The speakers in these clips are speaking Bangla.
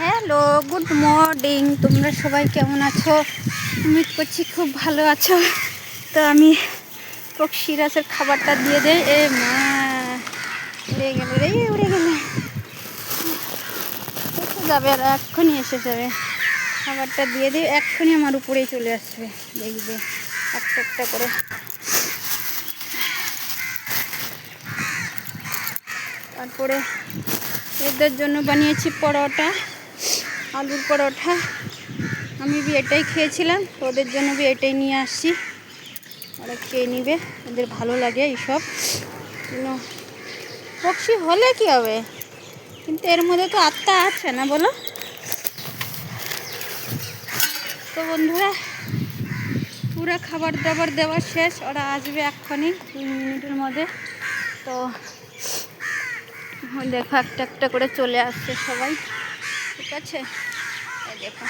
Hello, good morning. তোমরা সবাই কেমন আছো? উম্মিদ করছি খুব ভালো আছো। তো আমি পক্ষীরাজের খাবারটা দিয়ে দেই। এ মা, উড়ে গেল রে, উড়ে গেল। এসে যাবে, আর এক্ষুনি এসে যাবে। খাবারটা দিয়ে দিই, এক্ষুনি আমার উপরেই চলে আসবে। দেখবে একটা একটা করে। তারপরে এদের জন্য বানিয়েছি পরোটা, আলুর পরোটা। আমি এটাই খেয়েছিলাম, ওদের জন্য এটাই নিয়ে আসছি। ওরা খেয়ে নিবে, ওদের ভালো লাগে এইসব। পক্ষী হলে কি হবে, কিন্তু এর মধ্যে তো আত্মা আছে না, বলো? তো বন্ধুরা, পুরো খাবার দাবার দেওয়া শেষ। ওরা আসবে এক্ষুনি 2 মিনিটের মধ্যে। তো দেখো একটা একটা করে চলে আসছে সবাই, ঠিক আছে? এই দেখো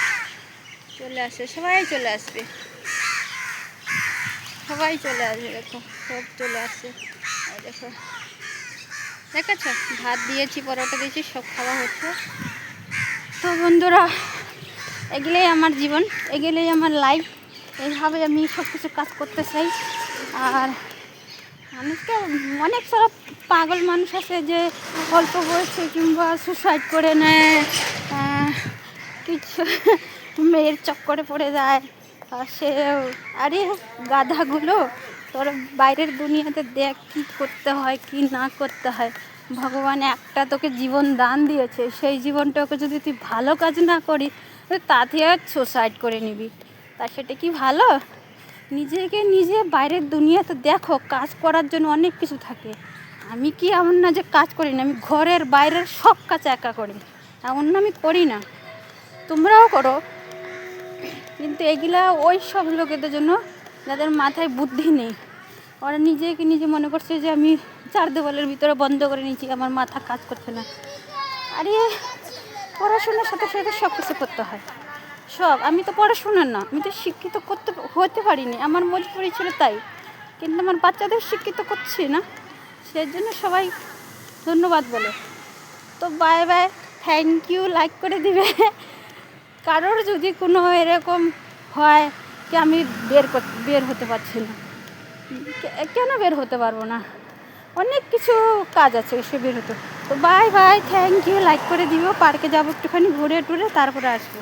চলে আসছে, সবাই চলে আসবে, সবাই চলে আসবে। দেখো সব চলে আসছে। এই দেখো, দেখেছো? ভাত দিয়েছি, পরোটা দিয়েছি, সব খাওয়া হচ্ছে। তো বন্ধুরা, এগুলোই আমার জীবন, এগুলোই আমার লাইফ। এইভাবে আমি সব কিছু কাজ করতে চাই। আর মানুষকে, অনেক সব পাগল মানুষ আছে যে অল্প বয়সে কিংবা সুসাইড করে নেয়, কিছু মেয়ের চক্করে পড়ে যায়। আর সে, আরে গাধাগুলো, তোর বাইরের দুনিয়াতে দেখ কী করতে হয় কী না করতে হয়। ভগবান একটা তোকে জীবন দান দিয়েছে, সেই জীবনটাকে যদি তুই ভালো কাজ না করিস, তাতে আর সুসাইড করে নিবি, তা সেটা কি ভালো? নিজেকে নিজে বাইরের দুনিয়াতে দেখো, কাজ করার জন্য অনেক কিছু থাকে। আমি কি এমন না যে কাজ করি না, আমি ঘরের বাইরের সব কাজ একা করি, এমন না আমি করি না, তোমরাও করো। কিন্তু এগুলা ওই সব লোকেদের জন্য যাদের মাথায় বুদ্ধি নেই। ওরা নিজেকে নিজে মনে করছে যে আমি 4 দেওয়ালের ভিতরে বন্ধ করে নিয়েছি, আমার মাথা কাজ করছে না। আরে পড়াশোনার সাথে সাথে সব কিছু করতে হয়। সব, আমি তো পড়াশোনার না, আমি তো শিক্ষিত হতে পারিনি, আমার মজবুরি ছিল তাই। কিন্তু আমার বাচ্চাদের শিক্ষিত করছি না, সেজন্য সবাই ধন্যবাদ বলে। তো bye bye, thank you, like করে দিবে। কারোর যদি কোনো এরকম হয় কি আমি বের হতে পারছি না, কেন বের হতে পারবো না? অনেক কিছু কাজ আছে সে বের হতে। তো bye bye, thank you, like করে দিও। পার্কে যাবো একটুখানি ঘুরে টুরে, তারপরে আসবো।